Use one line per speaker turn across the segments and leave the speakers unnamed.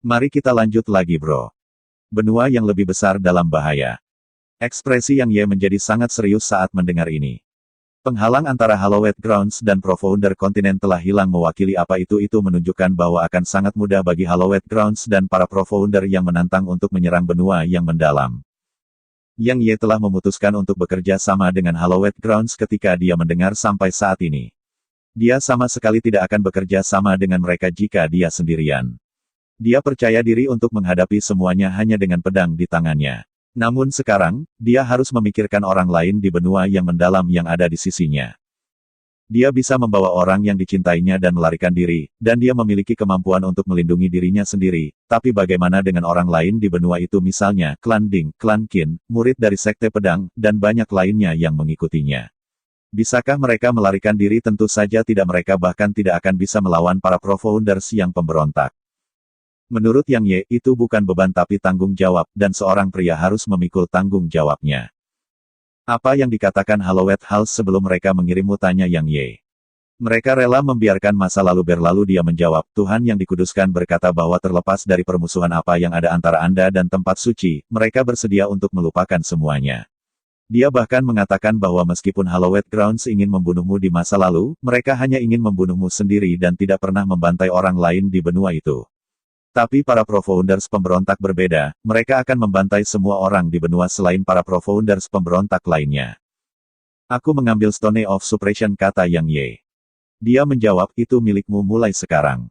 Mari kita lanjut lagi bro. Benua yang lebih besar dalam bahaya. Ekspresi Yang Ye menjadi sangat serius saat mendengar ini. Penghalang antara Hallowed Grounds dan Profounder Continent telah hilang mewakili apa itu menunjukkan bahwa akan sangat mudah bagi Hallowed Grounds dan para Profounder yang menantang untuk menyerang benua yang mendalam. Yang Ye telah memutuskan untuk bekerja sama dengan Hallowed Grounds ketika dia mendengar sampai saat ini. Dia sama sekali tidak akan bekerja sama dengan mereka jika dia sendirian. Dia percaya diri untuk menghadapi semuanya hanya dengan pedang di tangannya. Namun sekarang, dia harus memikirkan orang lain di benua yang mendalam yang ada di sisinya. Dia bisa membawa orang yang dicintainya dan melarikan diri, dan dia memiliki kemampuan untuk melindungi dirinya sendiri. Tapi bagaimana dengan orang lain di benua itu, misalnya klan Ding, klan Qin, murid dari Sekte Pedang, dan banyak lainnya yang mengikutinya? Bisakah mereka melarikan diri? Tentu saja tidak, mereka bahkan tidak akan bisa melawan para Profounders yang pemberontak. Menurut Yang Ye, itu bukan beban tapi tanggung jawab, dan seorang pria harus memikul tanggung jawabnya. Apa yang dikatakan Hallowed Halls sebelum mereka mengirimmu, tanya Yang Ye. Mereka rela membiarkan masa lalu berlalu, dia menjawab. Tuhan yang dikuduskan berkata bahwa terlepas dari permusuhan apa yang ada antara Anda dan tempat suci, mereka bersedia untuk melupakan semuanya. Dia bahkan mengatakan bahwa meskipun Hallowed Grounds ingin membunuhmu di masa lalu, mereka hanya ingin membunuhmu sendiri dan tidak pernah membantai orang lain di benua itu. Tapi para Profounders pemberontak berbeda, mereka akan membantai semua orang di benua selain para Profounders pemberontak lainnya. Aku mengambil Stone of Suppression, kata Yang Ye. Dia menjawab, itu milikmu mulai sekarang.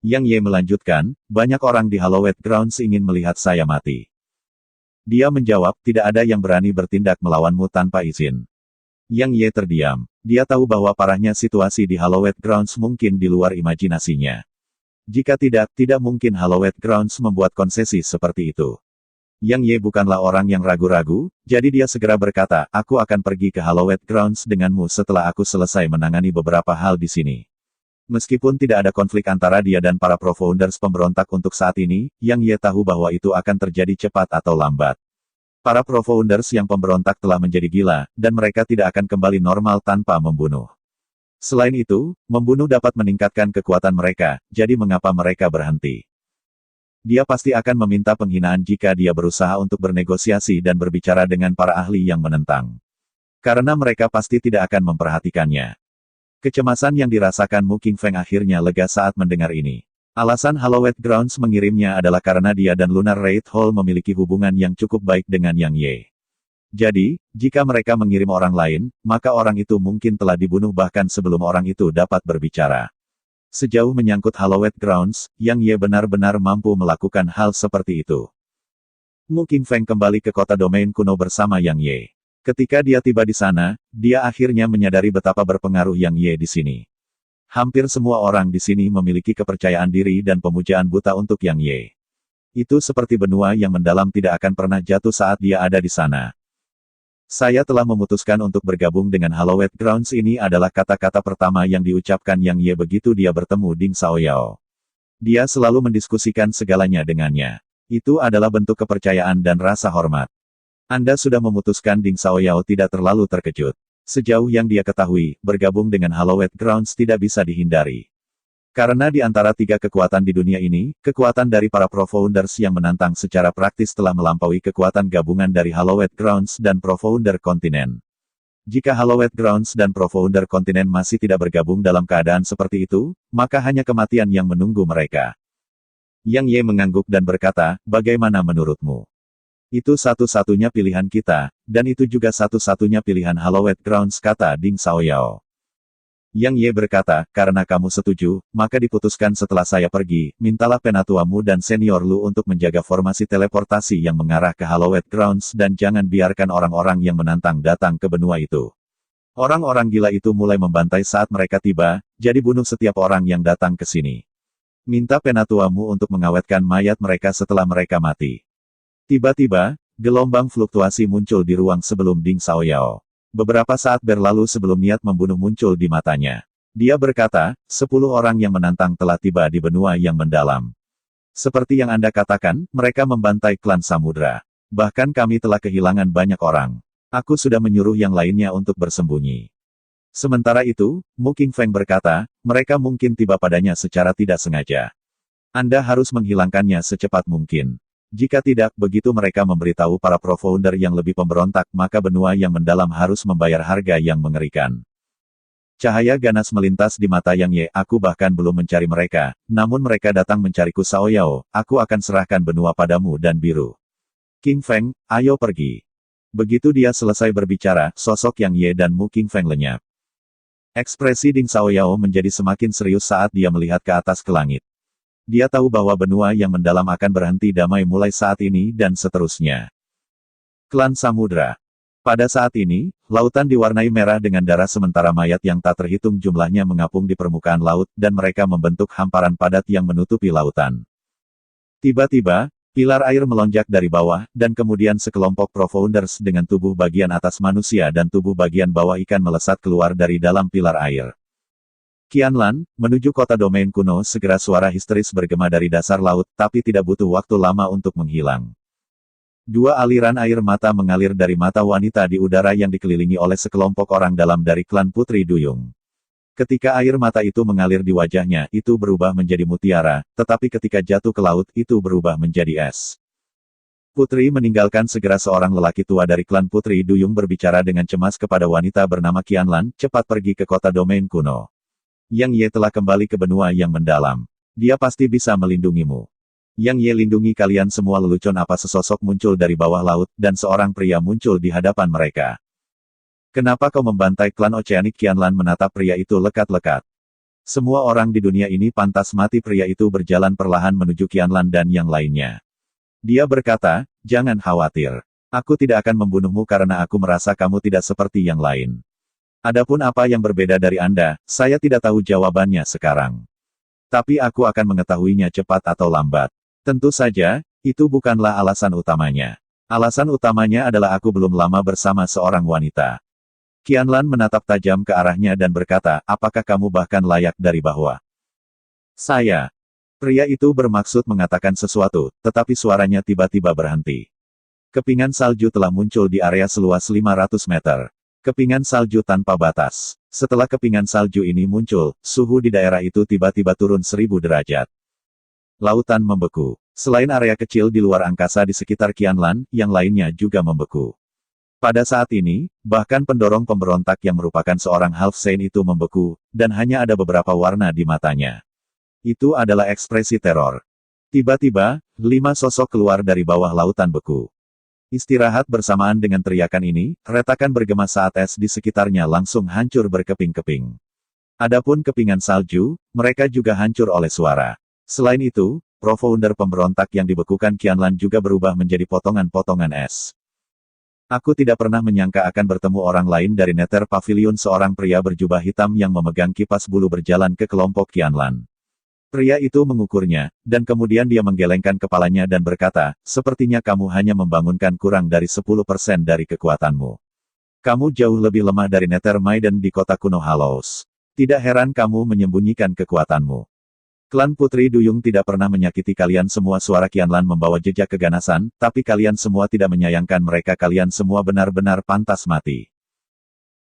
Yang Ye melanjutkan, banyak orang di Hallowed Grounds ingin melihat saya mati. Dia menjawab, tidak ada yang berani bertindak melawanmu tanpa izin. Yang Ye terdiam. Dia tahu bahwa parahnya situasi di Hallowed Grounds mungkin di luar imajinasinya. Jika tidak mungkin Hallowed Grounds membuat konsesi seperti itu. Yang Ye bukanlah orang yang ragu-ragu, jadi dia segera berkata, aku akan pergi ke Hallowed Grounds denganmu setelah aku selesai menangani beberapa hal di sini. Meskipun tidak ada konflik antara dia dan para Profounders pemberontak untuk saat ini, Yang Ye tahu bahwa itu akan terjadi cepat atau lambat. Para Profounders yang pemberontak telah menjadi gila, dan mereka tidak akan kembali normal tanpa membunuh. Selain itu, membunuh dapat meningkatkan kekuatan mereka, jadi mengapa mereka berhenti? Dia pasti akan meminta penghinaan jika dia berusaha untuk bernegosiasi dan berbicara dengan para ahli yang menentang. Karena mereka pasti tidak akan memperhatikannya. Kecemasan yang dirasakan Mu Qingfeng akhirnya lega saat mendengar ini. Alasan Hallowed Grounds mengirimnya adalah karena dia dan Lunar Raid Hall memiliki hubungan yang cukup baik dengan Yang Ye. Jadi, jika mereka mengirim orang lain, maka orang itu mungkin telah dibunuh bahkan sebelum orang itu dapat berbicara. Sejauh menyangkut Hallowed Grounds, Yang Ye benar-benar mampu melakukan hal seperti itu. Mu Qingfeng kembali ke kota domain kuno bersama Yang Ye. Ketika dia tiba di sana, dia akhirnya menyadari betapa berpengaruh Yang Ye di sini. Hampir semua orang di sini memiliki kepercayaan diri dan pemujaan buta untuk Yang Ye. Itu seperti benua yang mendalam tidak akan pernah jatuh saat dia ada di sana. Saya telah memutuskan untuk bergabung dengan Hallowed Grounds, ini adalah kata-kata pertama yang diucapkan Yang Ye begitu dia bertemu Ding Xiaoyao. Dia selalu mendiskusikan segalanya dengannya. Itu adalah bentuk kepercayaan dan rasa hormat. Anda sudah memutuskan. Ding Xiaoyao tidak terlalu terkejut. Sejauh yang dia ketahui, bergabung dengan Hallowed Grounds tidak bisa dihindari. Karena di antara tiga kekuatan di dunia ini, kekuatan dari para Profounders yang menantang secara praktis telah melampaui kekuatan gabungan dari Hallowed Grounds dan Profounder Continent. Jika Hallowed Grounds dan Profounder Continent masih tidak bergabung dalam keadaan seperti itu, maka hanya kematian yang menunggu mereka. Yang Ye mengangguk dan berkata, bagaimana menurutmu? Itu satu-satunya pilihan kita, dan itu juga satu-satunya pilihan Hallowed Grounds, kata Ding Xiaoyao. Yang Ye berkata, karena kamu setuju, maka diputuskan setelah saya pergi, mintalah penatuamu dan senior Lu untuk menjaga formasi teleportasi yang mengarah ke Hallowed Grounds dan jangan biarkan orang-orang yang menantang datang ke benua itu. Orang-orang gila itu mulai membantai saat mereka tiba, jadi bunuh setiap orang yang datang ke sini. Minta penatuamu untuk mengawetkan mayat mereka setelah mereka mati. Tiba-tiba, gelombang fluktuasi muncul di ruang sebelum Ding Xiaoyao. Beberapa saat berlalu sebelum niat membunuh muncul di matanya. Dia berkata, 10 orang yang menantang telah tiba di benua yang mendalam. Seperti yang Anda katakan, mereka membantai klan Samudra. Bahkan kami telah kehilangan banyak orang. Aku sudah menyuruh yang lainnya untuk bersembunyi. Sementara itu, Mu Qingfeng berkata, mereka mungkin tiba padanya secara tidak sengaja. Anda harus menghilangkannya secepat mungkin. Jika tidak, begitu mereka memberitahu para profounder yang lebih pemberontak, maka benua yang mendalam harus membayar harga yang mengerikan. Cahaya ganas melintas di mata Yang Ye, aku bahkan belum mencari mereka, namun mereka datang mencariku Cao Yao, aku akan serahkan benua padamu dan biru. King Feng, ayo pergi. Begitu dia selesai berbicara, sosok Yang Ye dan Mu King Feng lenyap. Ekspresi Ding Cao Yao menjadi semakin serius saat dia melihat ke atas ke langit. Dia tahu bahwa benua yang mendalam akan berhenti damai mulai saat ini dan seterusnya. Klan Samudra. Pada saat ini, lautan diwarnai merah dengan darah sementara mayat yang tak terhitung jumlahnya mengapung di permukaan laut, dan mereka membentuk hamparan padat yang menutupi lautan. Tiba-tiba, pilar air melonjak dari bawah, dan kemudian sekelompok profounders dengan tubuh bagian atas manusia dan tubuh bagian bawah ikan melesat keluar dari dalam pilar air. Qianlan, menuju kota domain kuno, segera suara histeris bergema dari dasar laut, tapi tidak butuh waktu lama untuk menghilang. Dua aliran air mata mengalir dari mata wanita di udara yang dikelilingi oleh sekelompok orang dalam dari klan Putri Duyung. Ketika air mata itu mengalir di wajahnya, itu berubah menjadi mutiara, tetapi ketika jatuh ke laut, itu berubah menjadi es. Putri meninggalkan segera seorang lelaki tua dari klan Putri Duyung berbicara dengan cemas kepada wanita bernama Qianlan, cepat pergi ke kota domain kuno. Yang Ye telah kembali ke benua yang mendalam. Dia pasti bisa melindungimu. Yang Ye lindungi kalian semua. Lelucon apa sesosok muncul dari bawah laut, dan seorang pria muncul di hadapan mereka. Kenapa kau membantai klan Oceanic? Qianlan menatap pria itu lekat-lekat. Semua orang di dunia ini pantas mati. Pria itu berjalan perlahan menuju Qianlan dan yang lainnya. Dia berkata, jangan khawatir. Aku tidak akan membunuhmu karena aku merasa kamu tidak seperti yang lain. Adapun apa yang berbeda dari Anda, saya tidak tahu jawabannya sekarang. Tapi aku akan mengetahuinya cepat atau lambat. Tentu saja, itu bukanlah alasan utamanya. Alasan utamanya adalah aku belum lama bersama seorang wanita. Qianlan menatap tajam ke arahnya dan berkata, apakah kamu bahkan layak dari bawah? Saya. Pria itu bermaksud mengatakan sesuatu, tetapi suaranya tiba-tiba berhenti. Kepingan salju telah muncul di area seluas 500 meter. Kepingan salju tanpa batas. Setelah kepingan salju ini muncul, suhu di daerah itu tiba-tiba turun 1000 derajat. Lautan membeku. Selain area kecil di luar angkasa di sekitar Qianlan, yang lainnya juga membeku. Pada saat ini, bahkan pendorong pemberontak yang merupakan seorang half saint itu membeku, dan hanya ada beberapa warna di matanya. Itu adalah ekspresi teror. Tiba-tiba, 5 sosok keluar dari bawah lautan beku. Istirahat bersamaan dengan teriakan ini, retakan bergema saat es di sekitarnya langsung hancur berkeping-keping. Adapun kepingan salju, mereka juga hancur oleh suara. Selain itu, profounder pemberontak yang dibekukan Qianlan juga berubah menjadi potongan-potongan es. Aku tidak pernah menyangka akan bertemu orang lain dari Nether Pavilion. Seorang pria berjubah hitam yang memegang kipas bulu berjalan ke kelompok Qianlan. Pria itu mengukurnya, dan kemudian dia menggelengkan kepalanya dan berkata, sepertinya kamu hanya membangunkan kurang dari 10% dari kekuatanmu. Kamu jauh lebih lemah dari Nether Maiden di kota kuno Hallows. Tidak heran kamu menyembunyikan kekuatanmu. Klan Putri Duyung tidak pernah menyakiti kalian semua. Suara Qianlan membawa jejak keganasan, tapi kalian semua tidak menyayangkan mereka. Kalian semua benar-benar pantas mati.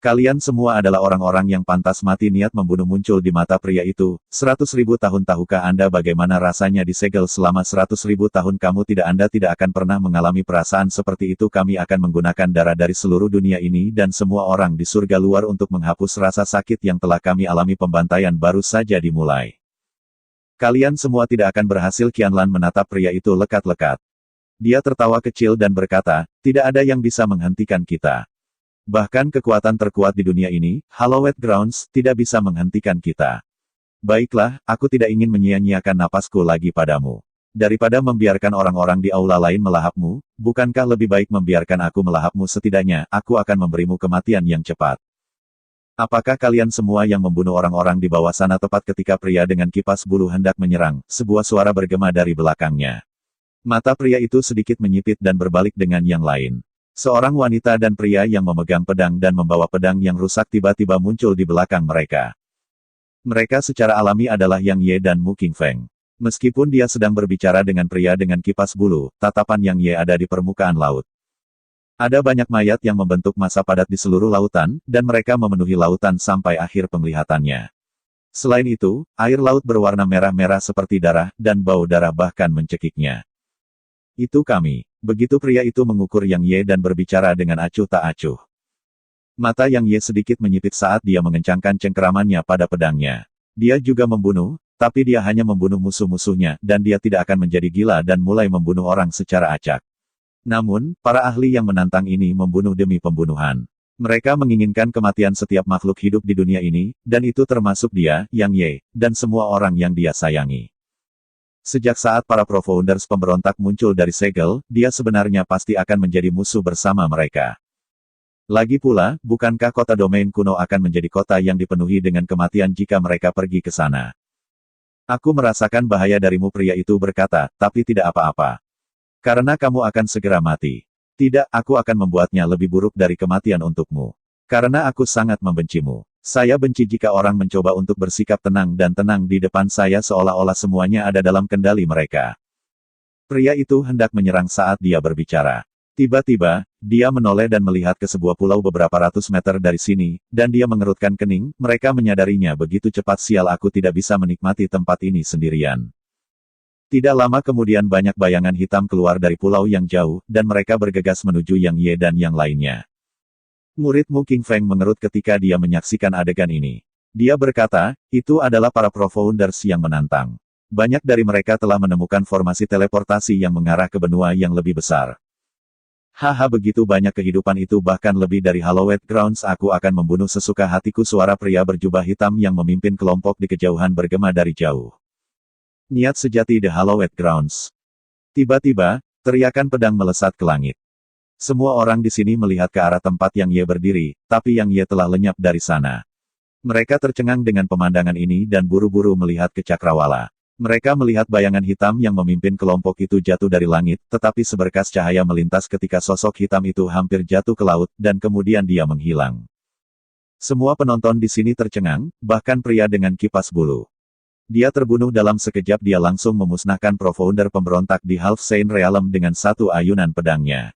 Kalian semua adalah orang-orang yang pantas mati. Niat membunuh muncul di mata pria itu. 100.000 tahun. Tahukah Anda bagaimana rasanya disegel selama 100.000 tahun? Anda tidak akan pernah mengalami perasaan seperti itu. Kami akan menggunakan darah dari seluruh dunia ini dan semua orang di surga luar untuk menghapus rasa sakit yang telah kami alami. Pembantaian baru saja dimulai. Kalian semua tidak akan berhasil. Qianlan menatap pria itu lekat-lekat. Dia tertawa kecil dan berkata, tidak ada yang bisa menghentikan kita. Bahkan kekuatan terkuat di dunia ini, Hallowed Grounds, tidak bisa menghentikan kita. Baiklah, aku tidak ingin menyia-nyiakan napasku lagi padamu. Daripada membiarkan orang-orang di aula lain melahapmu, bukankah lebih baik membiarkan aku melahapmu? Setidaknya, aku akan memberimu kematian yang cepat. Apakah kalian semua yang membunuh orang-orang di bawah sana? Tepat ketika pria dengan kipas bulu hendak menyerang, sebuah suara bergema dari belakangnya. Mata pria itu sedikit menyipit dan berbalik dengan yang lain. Seorang wanita dan pria yang memegang pedang dan membawa pedang yang rusak tiba-tiba muncul di belakang mereka. Mereka secara alami adalah Yang Ye dan Mu King Feng. Meskipun dia sedang berbicara dengan pria dengan kipas bulu, tatapan Yang Ye ada di permukaan laut. Ada banyak mayat yang membentuk massa padat di seluruh lautan, dan mereka memenuhi lautan sampai akhir penglihatannya. Selain itu, air laut berwarna merah-merah seperti darah, dan bau darah bahkan mencekiknya. Itu kami. Begitu pria itu mengukur Yang Ye dan berbicara dengan acuh tak acuh. Mata Yang Ye sedikit menyipit saat dia mengencangkan cengkeramannya pada pedangnya. Dia juga membunuh, tapi dia hanya membunuh musuh-musuhnya, dan dia tidak akan menjadi gila dan mulai membunuh orang secara acak. Namun, para ahli yang menantang ini membunuh demi pembunuhan. Mereka menginginkan kematian setiap makhluk hidup di dunia ini, dan itu termasuk dia, Yang Ye, dan semua orang yang dia sayangi. Sejak saat para Pro-Founders pemberontak muncul dari segel, dia sebenarnya pasti akan menjadi musuh bersama mereka. Lagi pula, bukankah kota domain kuno akan menjadi kota yang dipenuhi dengan kematian jika mereka pergi ke sana? Aku merasakan bahaya darimu, pria itu berkata, tapi tidak apa-apa. Karena kamu akan segera mati. Tidak, aku akan membuatnya lebih buruk dari kematian untukmu. Karena aku sangat membencimu. Saya benci jika orang mencoba untuk bersikap tenang dan tenang di depan saya seolah-olah semuanya ada dalam kendali mereka. Pria itu hendak menyerang saat dia berbicara. Tiba-tiba, dia menoleh dan melihat ke sebuah pulau beberapa ratus meter dari sini, dan dia mengerutkan kening, mereka menyadarinya begitu cepat, sial, aku tidak bisa menikmati tempat ini sendirian. Tidak lama kemudian banyak bayangan hitam keluar dari pulau yang jauh, dan mereka bergegas menuju Yang Ye dan yang lainnya. Murid Mu King Feng mengerut ketika dia menyaksikan adegan ini. Dia berkata, itu adalah para Pro-Founders yang menantang. Banyak dari mereka telah menemukan formasi teleportasi yang mengarah ke benua yang lebih besar. Haha, begitu banyak kehidupan itu, bahkan lebih dari Hallowed Grounds. Aku akan membunuh sesuka hatiku. Suara pria berjubah hitam yang memimpin kelompok di kejauhan bergema dari jauh. Niat sejati The Hallowed Grounds. Tiba-tiba, teriakan pedang melesat ke langit. Semua orang di sini melihat ke arah tempat Yang Ye berdiri, tapi Yang Ye telah lenyap dari sana. Mereka tercengang dengan pemandangan ini dan buru-buru melihat ke cakrawala. Mereka melihat bayangan hitam yang memimpin kelompok itu jatuh dari langit, tetapi seberkas cahaya melintas ketika sosok hitam itu hampir jatuh ke laut, dan kemudian dia menghilang. Semua penonton di sini tercengang, bahkan pria dengan kipas bulu. Dia terbunuh dalam sekejap. Dia langsung memusnahkan Pro-Founder pemberontak di Half Sane Realm dengan satu ayunan pedangnya.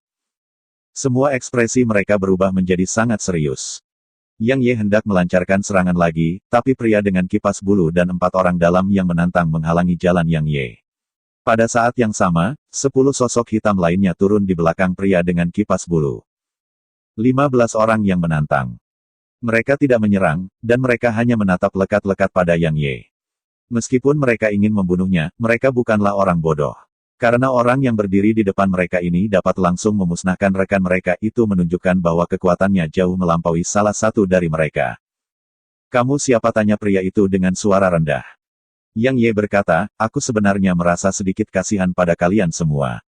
Semua ekspresi mereka berubah menjadi sangat serius. Yang Ye hendak melancarkan serangan lagi, tapi pria dengan kipas bulu dan 4 orang dalam yang menantang menghalangi jalan Yang Ye. Pada saat yang sama, 10 sosok hitam lainnya turun di belakang pria dengan kipas bulu. 15 orang yang menantang. Mereka tidak menyerang, dan mereka hanya menatap lekat-lekat pada Yang Ye. Meskipun mereka ingin membunuhnya, mereka bukanlah orang bodoh. Karena orang yang berdiri di depan mereka ini dapat langsung memusnahkan rekan mereka, itu menunjukkan bahwa kekuatannya jauh melampaui salah satu dari mereka. Kamu siapa? Tanya pria itu dengan suara rendah. Yang Ye berkata, aku sebenarnya merasa sedikit kasihan pada kalian semua.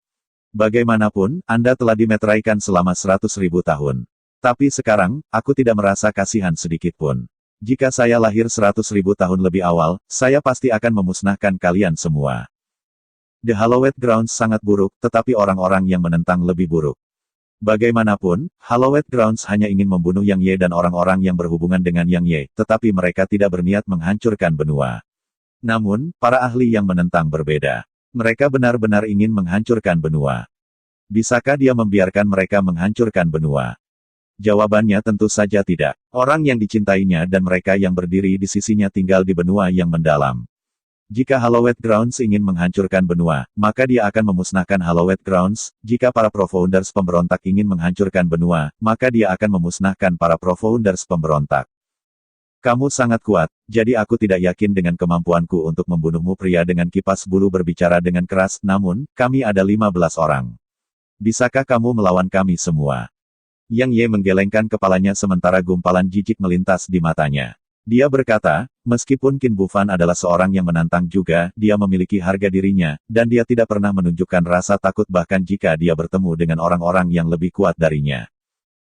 Bagaimanapun, Anda telah dimeteraikan selama 100.000 tahun. Tapi sekarang, aku tidak merasa kasihan sedikitpun. Jika saya lahir 100.000 tahun lebih awal, saya pasti akan memusnahkan kalian semua. The Hallowed Grounds sangat buruk, tetapi orang-orang yang menentang lebih buruk. Bagaimanapun, Hallowed Grounds hanya ingin membunuh Yang Ye dan orang-orang yang berhubungan dengan Yang Ye, tetapi mereka tidak berniat menghancurkan benua. Namun, para ahli yang menentang berbeda. Mereka benar-benar ingin menghancurkan benua. Bisakah dia membiarkan mereka menghancurkan benua? Jawabannya tentu saja tidak. Orang yang dicintainya dan mereka yang berdiri di sisinya tinggal di benua yang mendalam. Jika Hallowed Grounds ingin menghancurkan benua, maka dia akan memusnahkan Hallowed Grounds. Jika para Pro-Founders pemberontak ingin menghancurkan benua, maka dia akan memusnahkan para Pro-Founders pemberontak. Kamu sangat kuat, jadi aku tidak yakin dengan kemampuanku untuk membunuhmu. Pria dengan kipas bulu berbicara dengan keras, namun, kami ada 15 orang. Bisakah kamu melawan kami semua? Yang Ye menggelengkan kepalanya sementara gumpalan jijik melintas di matanya. Dia berkata, meskipun Qin Bufan adalah seorang yang menantang juga, dia memiliki harga dirinya, dan dia tidak pernah menunjukkan rasa takut bahkan jika dia bertemu dengan orang-orang yang lebih kuat darinya.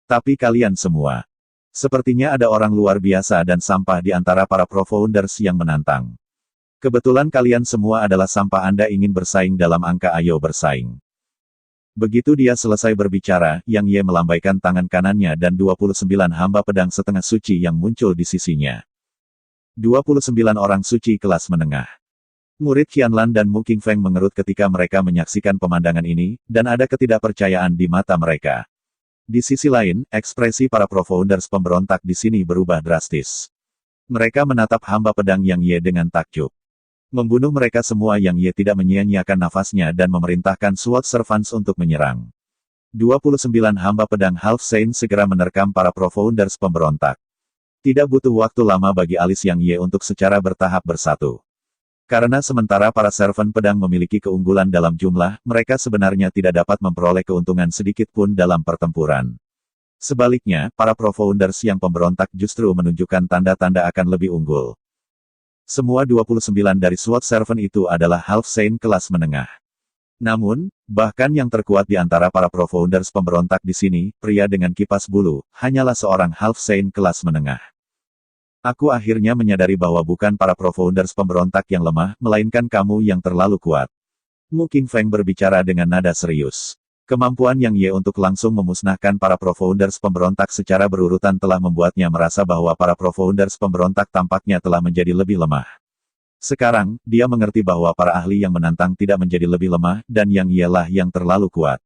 Tapi kalian semua, sepertinya ada orang luar biasa dan sampah di antara para Pro-Founders yang menantang. Kebetulan kalian semua adalah sampah. Anda ingin bersaing dalam angka, ayo bersaing. Begitu dia selesai berbicara, Yang Ye melambaikan tangan kanannya dan 29 hamba pedang setengah suci yang muncul di sisinya. 29 orang suci kelas menengah. Murid Qianlan dan Mu King Feng mengerut ketika mereka menyaksikan pemandangan ini, dan ada ketidakpercayaan di mata mereka. Di sisi lain, ekspresi para Pro-Founders pemberontak di sini berubah drastis. Mereka menatap hamba pedang Yang Ye dengan takjub. Membunuh mereka semua. Yang Ye tidak menyia-nyiakan nafasnya dan memerintahkan SWAT Servants untuk menyerang. 29 hamba pedang Half Saint segera menerkam para Profounders pemberontak. Tidak butuh waktu lama bagi alis Yang Ye untuk secara bertahap bersatu. Karena sementara para servant pedang memiliki keunggulan dalam jumlah, mereka sebenarnya tidak dapat memperoleh keuntungan sedikit pun dalam pertempuran. Sebaliknya, para Profounders yang pemberontak justru menunjukkan tanda-tanda akan lebih unggul. Semua 29 dari SWAT Servant itu adalah Half Saint kelas menengah. Namun, bahkan yang terkuat di antara para Profounders pemberontak di sini, pria dengan kipas bulu, hanyalah seorang Half Saint kelas menengah. Aku akhirnya menyadari bahwa bukan para Profounders pemberontak yang lemah, melainkan kamu yang terlalu kuat. Mu Qingfeng berbicara dengan nada serius. Kemampuan Yang Ye untuk langsung memusnahkan para Profounders pemberontak secara berurutan telah membuatnya merasa bahwa para Profounders pemberontak tampaknya telah menjadi lebih lemah. Sekarang, dia mengerti bahwa para ahli yang menantang tidak menjadi lebih lemah, dan Yang Ye lah yang terlalu kuat.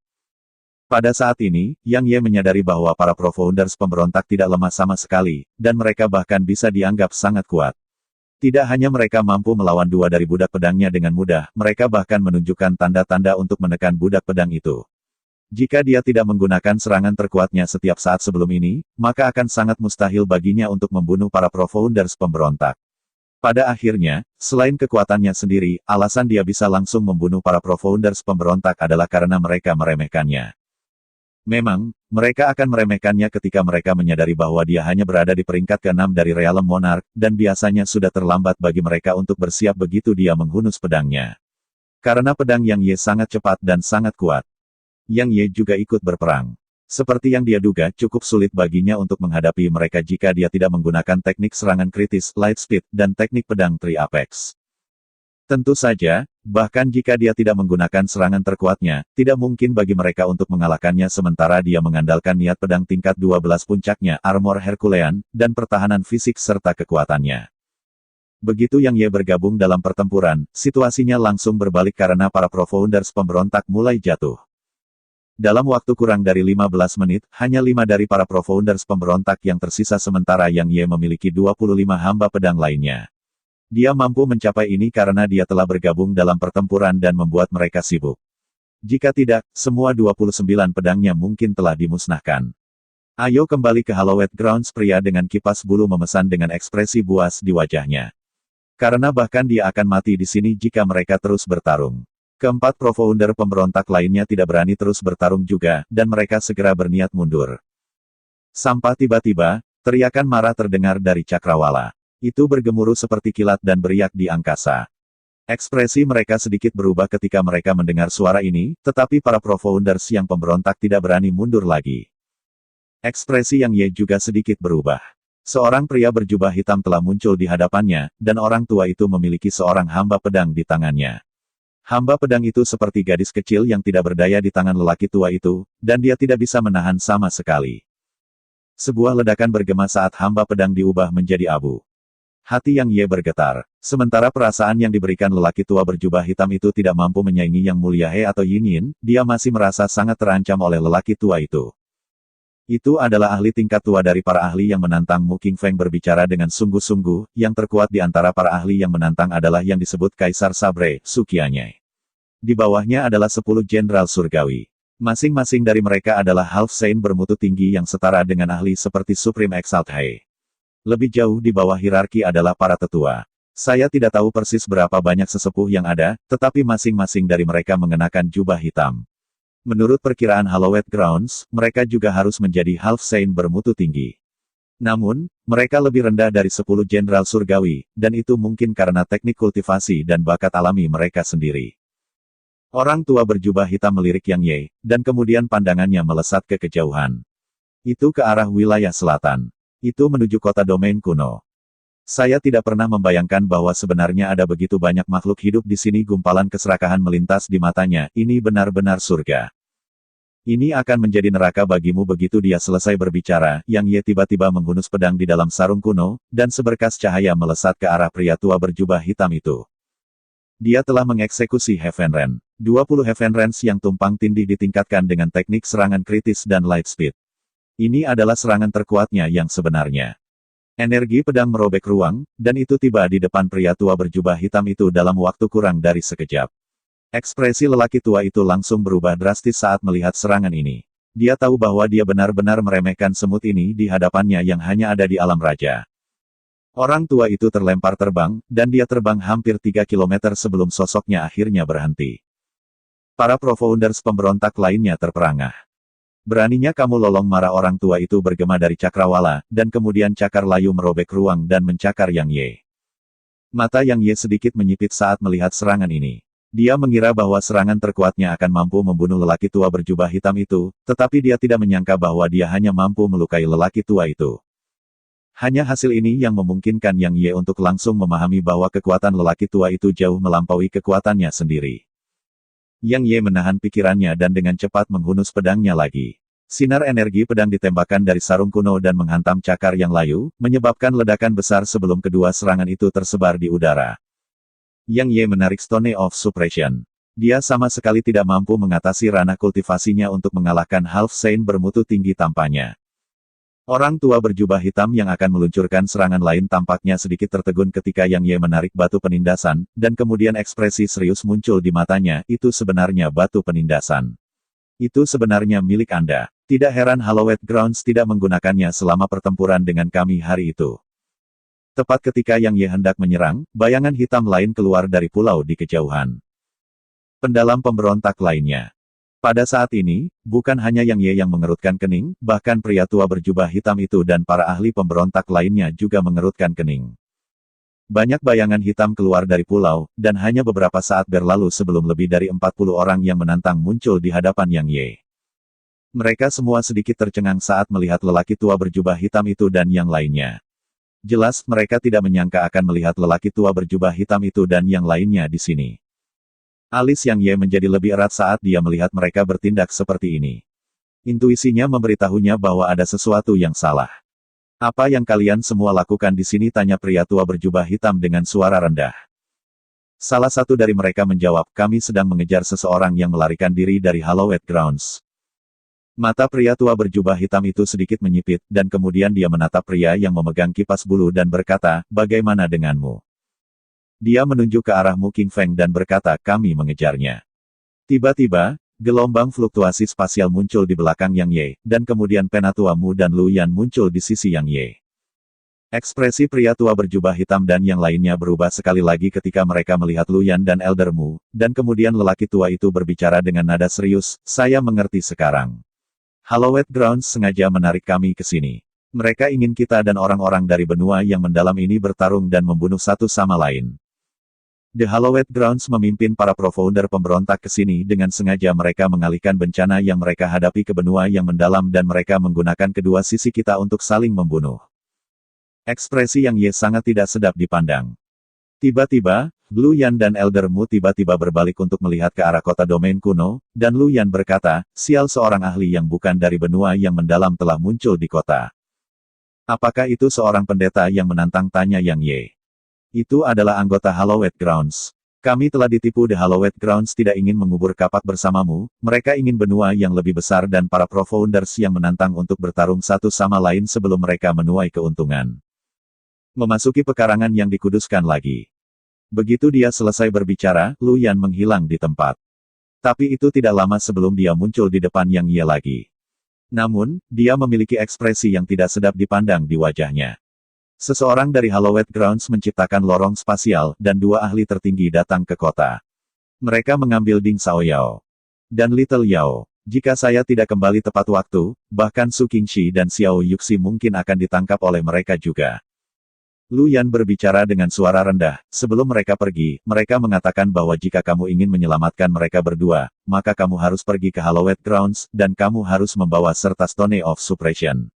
Pada saat ini, Yang Ye menyadari bahwa para Profounders pemberontak tidak lemah sama sekali, dan mereka bahkan bisa dianggap sangat kuat. Tidak hanya mereka mampu melawan dua dari budak pedangnya dengan mudah, mereka bahkan menunjukkan tanda-tanda untuk menekan budak pedang itu. Jika dia tidak menggunakan serangan terkuatnya setiap saat sebelum ini, maka akan sangat mustahil baginya untuk membunuh para Profounders pemberontak. Pada akhirnya, selain kekuatannya sendiri, alasan dia bisa langsung membunuh para Profounders pemberontak adalah karena mereka meremehkannya. Memang, mereka akan meremehkannya ketika mereka menyadari bahwa dia hanya berada di peringkat ke-6 dari Realm Monarch, dan biasanya sudah terlambat bagi mereka untuk bersiap begitu dia menghunus pedangnya. Karena pedang Yang Ye sangat cepat dan sangat kuat. Yang Ye juga ikut berperang. Seperti yang dia duga, cukup sulit baginya untuk menghadapi mereka jika dia tidak menggunakan teknik serangan kritis, Light Speed, dan teknik pedang Tri Apex. Tentu saja, bahkan jika dia tidak menggunakan serangan terkuatnya, tidak mungkin bagi mereka untuk mengalahkannya sementara dia mengandalkan niat pedang tingkat 12 puncaknya, armor Herculean, dan pertahanan fisik serta kekuatannya. Begitu Yang Ye bergabung dalam pertempuran, situasinya langsung berbalik karena para Profounders pemberontak mulai jatuh. Dalam waktu kurang dari 15 menit, hanya 5 dari para Profounders pemberontak yang tersisa sementara Yang Ye memiliki 25 hamba pedang lainnya. Dia mampu mencapai ini karena dia telah bergabung dalam pertempuran dan membuat mereka sibuk. Jika tidak, semua 29 pedangnya mungkin telah dimusnahkan. Ayo kembali ke Hallowed Grounds, pria dengan kipas bulu memesan dengan ekspresi buas di wajahnya. Karena bahkan dia akan mati di sini jika mereka terus bertarung. Keempat Profounder pemberontak lainnya tidak berani terus bertarung juga, dan mereka segera berniat mundur. Sampai tiba-tiba, teriakan marah terdengar dari Cakrawala. Itu bergemuruh seperti kilat dan beriak di angkasa. Ekspresi mereka sedikit berubah ketika mereka mendengar suara ini, tetapi para Profounders yang pemberontak tidak berani mundur lagi. Ekspresi Yang Ye juga sedikit berubah. Seorang pria berjubah hitam telah muncul di hadapannya, dan orang tua itu memiliki seorang hamba pedang di tangannya. Hamba pedang itu seperti gadis kecil yang tidak berdaya di tangan lelaki tua itu, dan dia tidak bisa menahan sama sekali. Sebuah ledakan bergema saat hamba pedang diubah menjadi abu. Hati Yang Ye bergetar. Sementara perasaan yang diberikan lelaki tua berjubah hitam itu tidak mampu menyaingi Yang Mulia He atau Yin Yin, dia masih merasa sangat terancam oleh lelaki tua itu. Itu adalah ahli tingkat tua dari para ahli yang menantang. Mu Qingfeng berbicara dengan sungguh-sungguh, yang terkuat di antara para ahli yang menantang adalah yang disebut Kaisar Sabre, Suqianye. Di bawahnya adalah 10 jenderal surgawi. Masing-masing dari mereka adalah Half Saint bermutu tinggi yang setara dengan ahli seperti Supreme Exalt He. Lebih jauh di bawah hierarki adalah para tetua. Saya tidak tahu persis berapa banyak sesepuh yang ada, tetapi masing-masing dari mereka mengenakan jubah hitam. Menurut perkiraan Hallowed Grounds, mereka juga harus menjadi Half Saint bermutu tinggi. Namun, mereka lebih rendah dari 10 jenderal surgawi, dan itu mungkin karena teknik kultivasi dan bakat alami mereka sendiri. Orang tua berjubah hitam melirik Yang Ye, dan kemudian pandangannya melesat ke kejauhan. Itu ke arah wilayah selatan. Itu menuju kota domain kuno. Saya tidak pernah membayangkan bahwa sebenarnya ada begitu banyak makhluk hidup di sini. Gumpalan keserakahan melintas di matanya, ini benar-benar surga. Ini akan menjadi neraka bagimu. Begitu dia selesai berbicara, Yang Ye tiba-tiba menghunus pedang di dalam sarung kuno, dan seberkas cahaya melesat ke arah pria tua berjubah hitam itu. Dia telah mengeksekusi Heaven Ren. 20 Heaven Rens yang tumpang tindih ditingkatkan dengan teknik serangan kritis dan light speed. Ini adalah serangan terkuatnya yang sebenarnya. Energi pedang merobek ruang, dan itu tiba di depan pria tua berjubah hitam itu dalam waktu kurang dari sekejap. Ekspresi lelaki tua itu langsung berubah drastis saat melihat serangan ini. Dia tahu bahwa dia benar-benar meremehkan semut ini di hadapannya yang hanya ada di alam raja. Orang tua itu terlempar terbang, dan dia terbang hampir 3 kilometer sebelum sosoknya akhirnya berhenti. Para pro-founders pemberontak lainnya terperangah. Beraninya kamu lolong, marah orang tua itu bergema dari cakrawala, dan kemudian cakar layu merobek ruang dan mencakar Yang Ye. Mata Yang Ye sedikit menyipit saat melihat serangan ini. Dia mengira bahwa serangan terkuatnya akan mampu membunuh lelaki tua berjubah hitam itu, tetapi dia tidak menyangka bahwa dia hanya mampu melukai lelaki tua itu. Hanya hasil ini yang memungkinkan Yang Ye untuk langsung memahami bahwa kekuatan lelaki tua itu jauh melampaui kekuatannya sendiri. Yang Ye menahan pikirannya dan dengan cepat menghunus pedangnya lagi. Sinar energi pedang ditembakkan dari sarung kuno dan menghantam cakar yang layu, menyebabkan ledakan besar sebelum kedua serangan itu tersebar di udara. Yang Ye menarik Stone of Suppression. Dia sama sekali tidak mampu mengatasi ranah kultivasinya untuk mengalahkan Half Saint bermutu tinggi tampaknya. Orang tua berjubah hitam yang akan meluncurkan serangan lain tampaknya sedikit tertegun ketika Yang Ye menarik batu penindasan, dan kemudian ekspresi serius muncul di matanya. Itu sebenarnya batu penindasan. Itu sebenarnya milik Anda. Tidak heran Hallowed Grounds tidak menggunakannya selama pertempuran dengan kami hari itu. Tepat ketika Yang Ye hendak menyerang, bayangan hitam lain keluar dari pulau di kejauhan. Pendalam pemberontak lainnya. Pada saat ini, bukan hanya Yang Ye yang mengerutkan kening, bahkan pria tua berjubah hitam itu dan para ahli pemberontak lainnya juga mengerutkan kening. Banyak bayangan hitam keluar dari pulau, dan hanya beberapa saat berlalu sebelum lebih dari 40 orang yang menantang muncul di hadapan Yang Ye. Mereka semua sedikit tercengang saat melihat lelaki tua berjubah hitam itu dan yang lainnya. Jelas mereka tidak menyangka akan melihat lelaki tua berjubah hitam itu dan yang lainnya di sini. Alis Yang Ye menjadi lebih erat saat dia melihat mereka bertindak seperti ini. Intuisinya memberitahunya bahwa ada sesuatu yang salah. Apa yang kalian semua lakukan di sini? Tanya pria tua berjubah hitam dengan suara rendah. Salah satu dari mereka menjawab, kami sedang mengejar seseorang yang melarikan diri dari Hallowed Grounds. Mata pria tua berjubah hitam itu sedikit menyipit, dan kemudian dia menatap pria yang memegang kipas bulu dan berkata, bagaimana denganmu? Dia menunjuk ke arah Mu Qingfeng dan berkata, kami mengejarnya. Tiba-tiba, gelombang fluktuasi spasial muncul di belakang Yang Ye, dan kemudian Penatua Mu dan Lu Yan muncul di sisi Yang Ye. Ekspresi pria tua berjubah hitam dan yang lainnya berubah sekali lagi ketika mereka melihat Lu Yan dan Elder Mu, dan kemudian lelaki tua itu berbicara dengan nada serius, saya mengerti sekarang. Hallowed Grounds sengaja menarik kami ke sini. Mereka ingin kita dan orang-orang dari benua yang mendalam ini bertarung dan membunuh satu sama lain. The Hallowed Grounds memimpin para pro-founder pemberontak ke sini dengan sengaja. Mereka mengalihkan bencana yang mereka hadapi ke benua yang mendalam dan mereka menggunakan kedua sisi kita untuk saling membunuh. Ekspresi Yang Ye sangat tidak sedap dipandang. Tiba-tiba, Lu Yan dan Elder Mu tiba-tiba berbalik untuk melihat ke arah kota domain kuno, dan Lu Yan berkata, sial, seorang ahli yang bukan dari benua yang mendalam telah muncul di kota. Apakah itu seorang pendeta yang menantang? Tanya Yang Ye. Itu adalah anggota Hallowed Grounds. Kami telah ditipu. The Hallowed Grounds tidak ingin mengubur kapak bersamamu, mereka ingin benua yang lebih besar dan para pro-founders yang menantang untuk bertarung satu sama lain sebelum mereka menuai keuntungan. Memasuki pekarangan yang dikuduskan lagi. Begitu dia selesai berbicara, Lu Yan menghilang di tempat. Tapi itu tidak lama sebelum dia muncul di depan Yang Ye lagi. Namun, dia memiliki ekspresi yang tidak sedap dipandang di wajahnya. Seseorang dari Hallowed Grounds menciptakan lorong spasial, dan dua ahli tertinggi datang ke kota. Mereka mengambil Ding Xiaoyao dan Little Yao. Jika saya tidak kembali tepat waktu, bahkan Su Qingxi dan Xiao Yuxi mungkin akan ditangkap oleh mereka juga. Lu Yan berbicara dengan suara rendah. Sebelum mereka pergi, mereka mengatakan bahwa jika kamu ingin menyelamatkan mereka berdua, maka kamu harus pergi ke Hallowed Grounds, dan kamu harus membawa serta Stone of Suppression.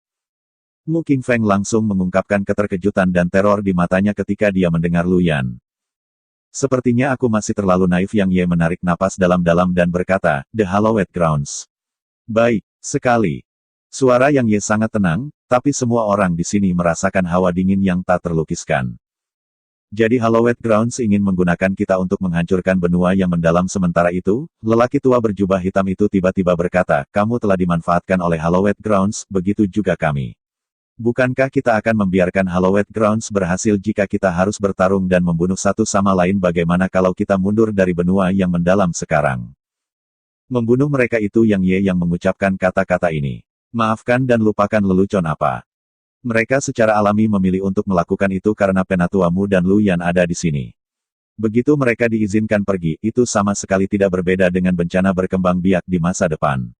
Mu Qingfeng langsung mengungkapkan keterkejutan dan teror di matanya ketika dia mendengar Lu Yan. Sepertinya aku masih terlalu naif. Yang Ye menarik napas dalam-dalam dan berkata, The Hallowed Grounds. Baik sekali. Suara Yang Ye sangat tenang, tapi semua orang di sini merasakan hawa dingin yang tak terlukiskan. Jadi Hallowed Grounds ingin menggunakan kita untuk menghancurkan benua yang mendalam. Sementara itu, lelaki tua berjubah hitam itu tiba-tiba berkata, kamu telah dimanfaatkan oleh Hallowed Grounds, begitu juga kami. Bukankah kita akan membiarkan Hallowed Grounds berhasil jika kita harus bertarung dan membunuh satu sama lain? Bagaimana kalau kita mundur dari benua yang mendalam sekarang? Membunuh mereka. Itu Yang Ye yang mengucapkan kata-kata ini. Maafkan dan lupakan lelucon apa. Mereka secara alami memilih untuk melakukan itu karena Penatua Mu dan Lu Yan ada di sini. Begitu mereka diizinkan pergi, itu sama sekali tidak berbeda dengan bencana berkembang biak di masa depan.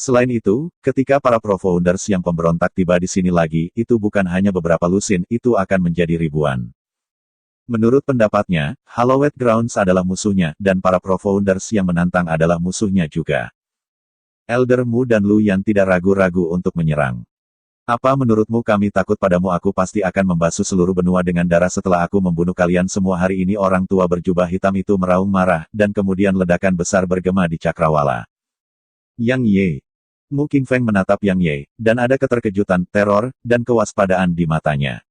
Selain itu, ketika para Pro-Founders yang pemberontak tiba di sini lagi, itu bukan hanya beberapa lusin, itu akan menjadi ribuan. Menurut pendapatnya, Hallowed Grounds adalah musuhnya, dan para Pro-Founders yang menantang adalah musuhnya juga. Elder Mu dan Lu Yan tidak ragu-ragu untuk menyerang. Apa menurutmu? Kami takut padamu. Aku pasti akan membasuh seluruh benua dengan darah setelah aku membunuh kalian semua hari ini. Orang tua berjubah hitam itu meraung marah, dan kemudian ledakan besar bergema di cakrawala. Yang Ye. Mu Qingfeng menatap Yang Ye, dan ada keterkejutan, teror, dan kewaspadaan di matanya.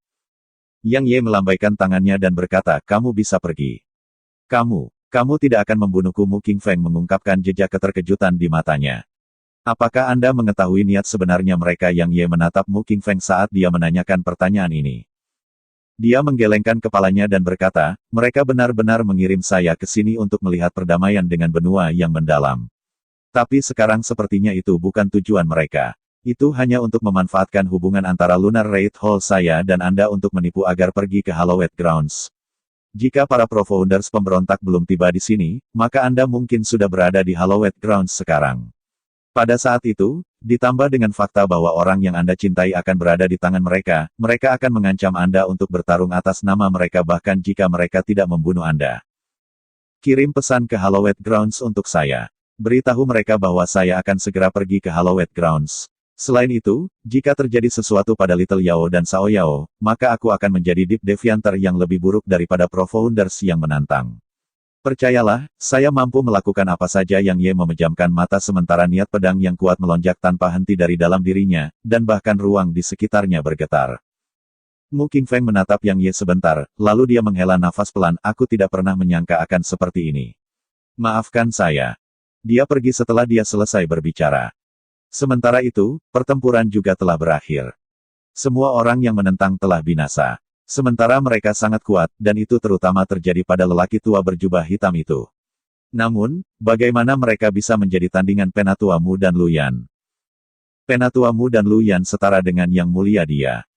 Yang Ye melambaikan tangannya dan berkata, kamu bisa pergi. Kamu tidak akan membunuhku. Mu Qingfeng mengungkapkan jejak keterkejutan di matanya. Apakah Anda mengetahui niat sebenarnya mereka? Yang Ye menatap Mu Qingfeng saat dia menanyakan pertanyaan ini. Dia menggelengkan kepalanya dan berkata, mereka benar-benar mengirim saya ke sini untuk melihat perdamaian dengan benua yang mendalam. Tapi sekarang sepertinya itu bukan tujuan mereka. Itu hanya untuk memanfaatkan hubungan antara Lunar Raid Hall saya dan Anda untuk menipu agar pergi ke Hallowed Grounds. Jika para Pro-Founders pemberontak belum tiba di sini, maka Anda mungkin sudah berada di Hallowed Grounds sekarang. Pada saat itu, ditambah dengan fakta bahwa orang yang Anda cintai akan berada di tangan mereka, mereka akan mengancam Anda untuk bertarung atas nama mereka bahkan jika mereka tidak membunuh Anda. Kirim pesan ke Hallowed Grounds untuk saya. Beritahu mereka bahwa saya akan segera pergi ke Hallowed Grounds. Selain itu, jika terjadi sesuatu pada Little Yao dan Sao Yao, maka aku akan menjadi Deep Devianter yang lebih buruk daripada Pro-Founders yang menantang. Percayalah, saya mampu melakukan apa saja. Yang Ye memejamkan mata sementara niat pedang yang kuat melonjak tanpa henti dari dalam dirinya, dan bahkan ruang di sekitarnya bergetar. Mu Qingfeng menatap Yang Ye sebentar, lalu dia menghela nafas pelan. Aku tidak pernah menyangka akan seperti ini. Maafkan saya. Dia pergi setelah dia selesai berbicara. Sementara itu, pertempuran juga telah berakhir. Semua orang yang menentang telah binasa. Sementara mereka sangat kuat, dan itu terutama terjadi pada lelaki tua berjubah hitam itu. Namun, bagaimana mereka bisa menjadi tandingan Penatua Mu dan Lu Yan? Penatua Mu dan Lu Yan setara dengan Yang Mulia dia.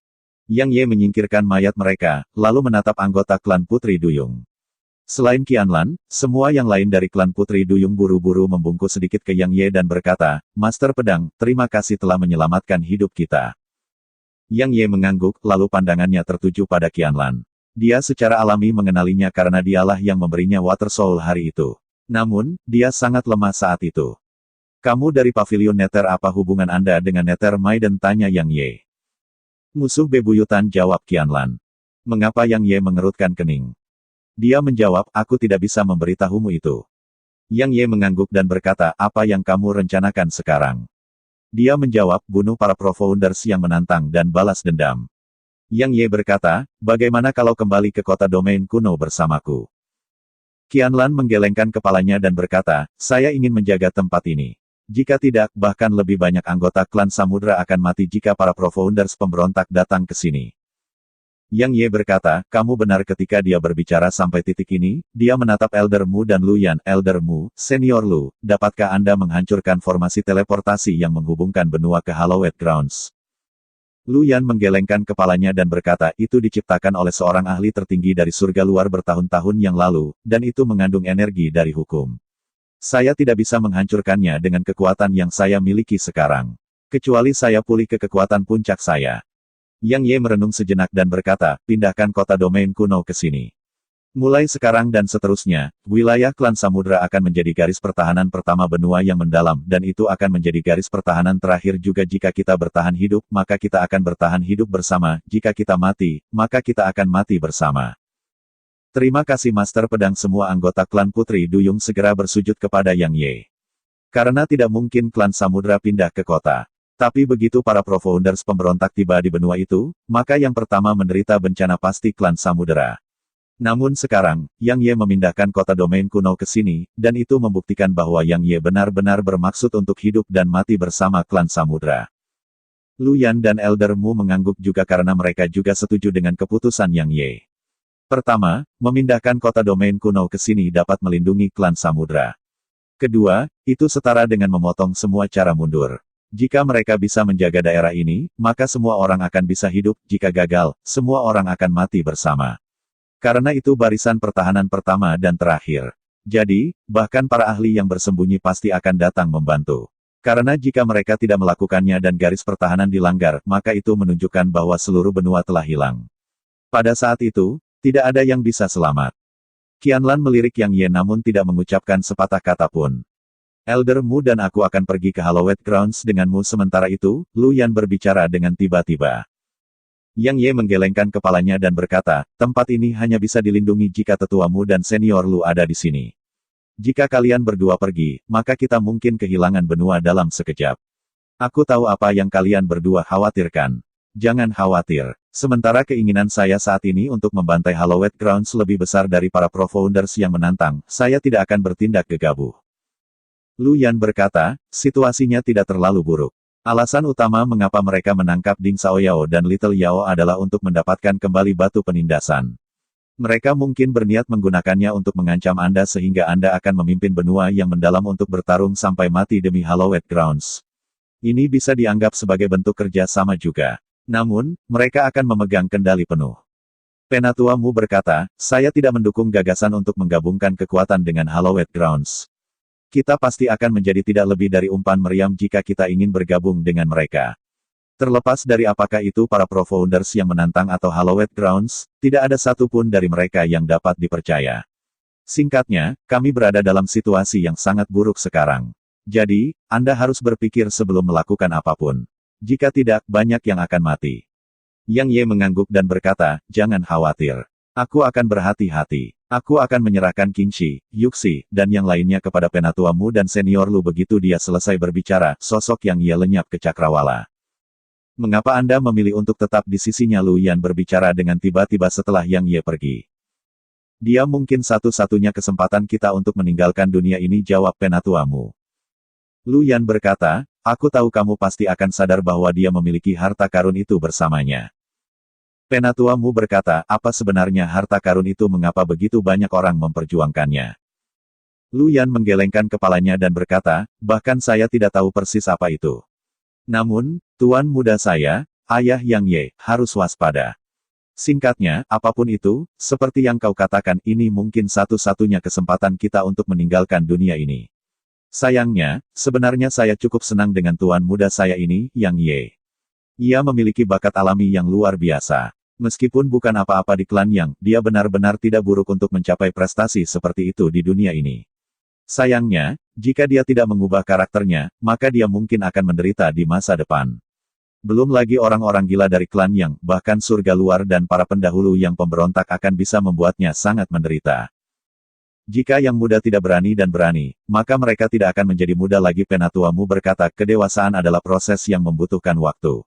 Yang Ye menyingkirkan mayat mereka, lalu menatap anggota klan Putri Duyung. Selain Qianlan, semua yang lain dari klan Putri Duyung buru-buru membungkuk sedikit ke Yang Ye dan berkata, Master Pedang, terima kasih telah menyelamatkan hidup kita. Yang Ye mengangguk, lalu pandangannya tertuju pada Qianlan. Dia secara alami mengenalinya karena dialah yang memberinya Water Soul hari itu. Namun, dia sangat lemah saat itu. Kamu dari Pavilion Nether. Apa hubungan Anda dengan Nether Maiden? Tanya Yang Ye. Musuh bebuyutan, jawab Qianlan. Mengapa? Yang Ye mengerutkan kening. Dia menjawab, aku tidak bisa memberitahumu itu. Yang Ye mengangguk dan berkata, apa yang kamu rencanakan sekarang? Dia menjawab, bunuh para Pro-Founders yang menantang dan balas dendam. Yang Ye berkata, bagaimana kalau kembali ke kota domain kuno bersamaku? Qianlan menggelengkan kepalanya dan berkata, saya ingin menjaga tempat ini. Jika tidak, bahkan lebih banyak anggota klan Samudra akan mati jika para Pro-Founders pemberontak datang ke sini. Yang Ye berkata, kamu benar. Ketika dia berbicara sampai titik ini, dia menatap Elder Mu dan Lu Yan. Elder Mu, Senior Lu, dapatkah Anda menghancurkan formasi teleportasi yang menghubungkan benua ke Hallowed Grounds? Lu Yan menggelengkan kepalanya dan berkata, itu diciptakan oleh seorang ahli tertinggi dari surga luar bertahun-tahun yang lalu, dan itu mengandung energi dari hukum. Saya tidak bisa menghancurkannya dengan kekuatan yang saya miliki sekarang. Kecuali saya pulih ke kekuatan puncak saya. Yang Ye merenung sejenak dan berkata, pindahkan kota domain kuno ke sini. Mulai sekarang dan seterusnya, wilayah klan Samudra akan menjadi garis pertahanan pertama benua yang mendalam dan itu akan menjadi garis pertahanan terakhir juga. Jika kita bertahan hidup, maka kita akan bertahan hidup bersama. Jika kita mati, maka kita akan mati bersama. Terima kasih Master Pedang. Semua anggota klan Putri Duyung segera bersujud kepada Yang Ye. Karena tidak mungkin klan Samudra pindah ke kota. Tapi begitu para Pro-Founders pemberontak tiba di benua itu, maka yang pertama menderita bencana pasti klan Samudera. Namun sekarang, Yang Ye memindahkan kota domain kuno ke sini, dan itu membuktikan bahwa Yang Ye benar-benar bermaksud untuk hidup dan mati bersama klan Samudera. Luyan dan Elder Mu mengangguk juga karena mereka juga setuju dengan keputusan Yang Ye. Pertama, memindahkan kota domain kuno ke sini dapat melindungi klan Samudra. Kedua, itu setara dengan memotong semua cara mundur. Jika mereka bisa menjaga daerah ini, maka semua orang akan bisa hidup, jika gagal, semua orang akan mati bersama. Karena itu barisan pertahanan pertama dan terakhir. Jadi, bahkan para ahli yang bersembunyi pasti akan datang membantu. Karena jika mereka tidak melakukannya dan garis pertahanan dilanggar, maka itu menunjukkan bahwa seluruh benua telah hilang. Pada saat itu, tidak ada yang bisa selamat. Qianlan melirik Yang Ye namun tidak mengucapkan sepatah kata pun. Elder Mu dan aku akan pergi ke Hallowed Grounds denganmu. Sementara itu, Lu Yan berbicara dengan tiba-tiba. Yang Ye menggelengkan kepalanya dan berkata, tempat ini hanya bisa dilindungi jika tetuamu dan senior Lu ada di sini. Jika kalian berdua pergi, maka kita mungkin kehilangan benua dalam sekejap. Aku tahu apa yang kalian berdua khawatirkan. Jangan khawatir. Sementara keinginan saya saat ini untuk membantai Hallowed Grounds lebih besar dari para Pro-Founders yang menantang, saya tidak akan bertindak gegabah. Lu Yan berkata, situasinya tidak terlalu buruk. Alasan utama mengapa mereka menangkap Ding Xiaoyao dan Little Yao adalah untuk mendapatkan kembali batu penindasan. Mereka mungkin berniat menggunakannya untuk mengancam Anda sehingga Anda akan memimpin benua yang mendalam untuk bertarung sampai mati demi Hallowed Grounds. Ini bisa dianggap sebagai bentuk kerja sama juga. Namun, mereka akan memegang kendali penuh. Penatua Mu berkata, saya tidak mendukung gagasan untuk menggabungkan kekuatan dengan Hallowed Grounds. Kita pasti akan menjadi tidak lebih dari umpan meriam jika kita ingin bergabung dengan mereka. Terlepas dari apakah itu para Pro-Founders yang menantang atau Hallowed Grounds, tidak ada satupun dari mereka yang dapat dipercaya. Singkatnya, kami berada dalam situasi yang sangat buruk sekarang. Jadi, Anda harus berpikir sebelum melakukan apapun. Jika tidak, banyak yang akan mati. Yang Ye mengangguk dan berkata, jangan khawatir. Aku akan berhati-hati. Aku akan menyerahkan Qingxi, Yuxi, dan yang lainnya kepada Penatua Mu dan senior Lu. Begitu dia selesai berbicara, sosok Yang Ye lenyap ke cakrawala. Mengapa Anda memilih untuk tetap di sisinya? Lu Yan berbicara dengan tiba-tiba setelah Yang Ye pergi. Dia mungkin satu-satunya kesempatan kita untuk meninggalkan dunia ini, jawab Penatua Mu. Lu Yan berkata, aku tahu kamu pasti akan sadar bahwa dia memiliki harta karun itu bersamanya. Penatua Mu berkata, apa sebenarnya harta karun itu? Mengapa begitu banyak orang memperjuangkannya? Lu Yan menggelengkan kepalanya dan berkata, bahkan saya tidak tahu persis apa itu. Namun, tuan muda saya, ayah Yang Ye, harus waspada. Singkatnya, apapun itu, seperti yang kau katakan, ini mungkin satu-satunya kesempatan kita untuk meninggalkan dunia ini. Sayangnya, sebenarnya saya cukup senang dengan tuan muda saya ini, Yang Ye. Ia memiliki bakat alami yang luar biasa. Meskipun bukan apa-apa di klan Yang, dia benar-benar tidak buruk untuk mencapai prestasi seperti itu di dunia ini. Sayangnya, jika dia tidak mengubah karakternya, maka dia mungkin akan menderita di masa depan. Belum lagi orang-orang gila dari klan Yang, bahkan surga luar dan para pendahulu yang pemberontak akan bisa membuatnya sangat menderita. Jika Yang muda tidak berani dan berani, maka mereka tidak akan menjadi muda lagi. Penatua Mu berkata, kedewasaan adalah proses yang membutuhkan waktu.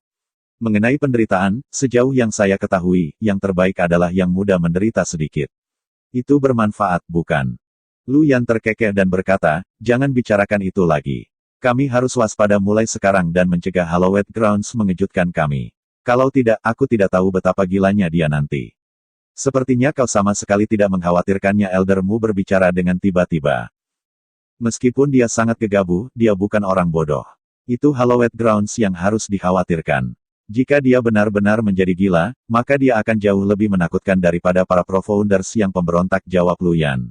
Mengenai penderitaan, sejauh yang saya ketahui, yang terbaik adalah yang muda menderita sedikit. Itu bermanfaat, bukan? Lu Yan terkekeh dan berkata, jangan bicarakan itu lagi. Kami harus waspada mulai sekarang dan mencegah Hallowed Grounds mengejutkan kami. Kalau tidak, aku tidak tahu betapa gilanya dia nanti. Sepertinya kau sama sekali tidak mengkhawatirkannya. Elder Mu berbicara dengan tiba-tiba. Meskipun dia sangat gegabah, dia bukan orang bodoh. Itu Hallowed Grounds yang harus dikhawatirkan. Jika dia benar-benar menjadi gila, maka dia akan jauh lebih menakutkan daripada para Pro-Founders yang pemberontak, jawab Lu Yan.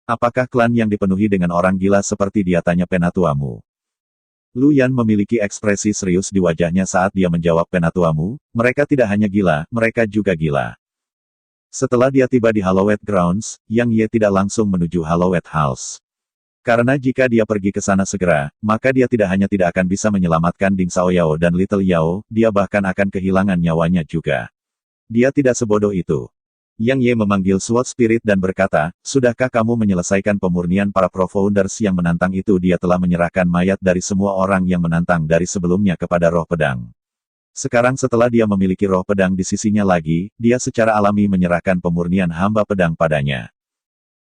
Apakah klan yang dipenuhi dengan orang gila seperti dia? Tanya Penatua Mu. Lu Yan memiliki ekspresi serius di wajahnya saat dia menjawab Penatua Mu, mereka tidak hanya gila, mereka juga gila. Setelah dia tiba di Hallowed Grounds, Yang Ye tidak langsung menuju Hallowed Halls. Karena jika dia pergi ke sana segera, maka dia tidak hanya tidak akan bisa menyelamatkan Ding Xiaoyao dan Little Yao, dia bahkan akan kehilangan nyawanya juga. Dia tidak sebodoh itu. Yang Ye memanggil Sword Spirit dan berkata, sudahkah kamu menyelesaikan pemurnian para Pro-Founders yang menantang itu? Dia telah menyerahkan mayat dari semua orang yang menantang dari sebelumnya kepada roh pedang. Sekarang setelah dia memiliki roh pedang di sisinya lagi, dia secara alami menyerahkan pemurnian hamba pedang padanya.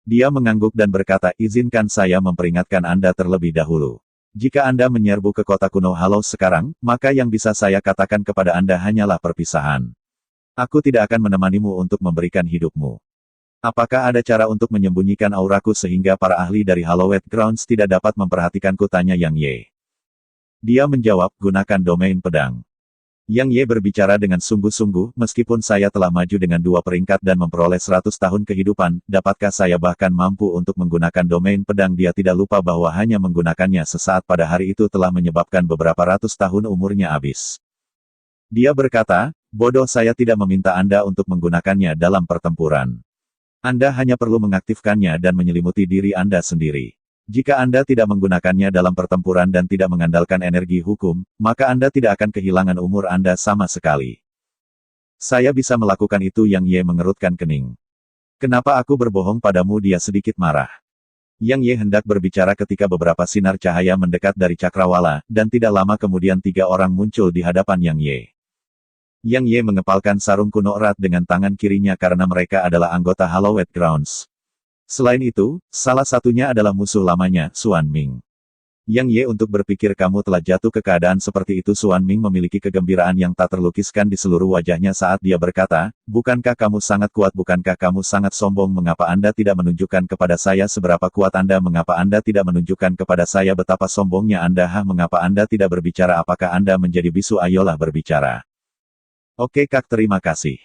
Dia mengangguk dan berkata, izinkan saya memperingatkan Anda terlebih dahulu. Jika Anda menyerbu ke kota kuno Halau sekarang, maka yang bisa saya katakan kepada Anda hanyalah perpisahan. Aku tidak akan menemanimu untuk memberikan hidupmu. Apakah ada cara untuk menyembunyikan auraku sehingga para ahli dari Hallowed Grounds tidak dapat memperhatikanku, tanya Yang Ye. Dia menjawab, gunakan domain pedang. Yang Ye berbicara dengan sungguh-sungguh, meskipun saya telah maju dengan 2 peringkat dan memperoleh 100 tahun kehidupan, dapatkah saya bahkan mampu untuk menggunakan domain pedang? Dia tidak lupa bahwa hanya menggunakannya sesaat pada hari itu telah menyebabkan beberapa ratus tahun umurnya habis. Dia berkata, bodoh, saya tidak meminta Anda untuk menggunakannya dalam pertempuran. Anda hanya perlu mengaktifkannya dan menyelimuti diri Anda sendiri. Jika Anda tidak menggunakannya dalam pertempuran dan tidak mengandalkan energi hukum, maka Anda tidak akan kehilangan umur Anda sama sekali. Saya bisa melakukan itu, Yang Ye mengerutkan kening. Kenapa aku berbohong padamu? Dia sedikit marah. Yang Ye hendak berbicara ketika beberapa sinar cahaya mendekat dari cakrawala, dan tidak lama kemudian 3 orang muncul di hadapan Yang Ye. Yang Ye mengepalkan sarung kuno erat dengan tangan kirinya karena mereka adalah anggota Hallowed Grounds. Selain itu, salah satunya adalah musuh lamanya, Xuan Ming. Yang Ye, untuk berpikir kamu telah jatuh ke keadaan seperti itu. Xuan Ming memiliki kegembiraan yang tak terlukiskan di seluruh wajahnya saat dia berkata, bukankah kamu sangat kuat? Bukankah kamu sangat sombong? Mengapa Anda tidak menunjukkan kepada saya seberapa kuat Anda? Mengapa Anda tidak menunjukkan kepada saya betapa sombongnya Anda? Mengapa Anda tidak berbicara? Apakah Anda menjadi bisu? Ayolah berbicara. Oke Kak, terima kasih.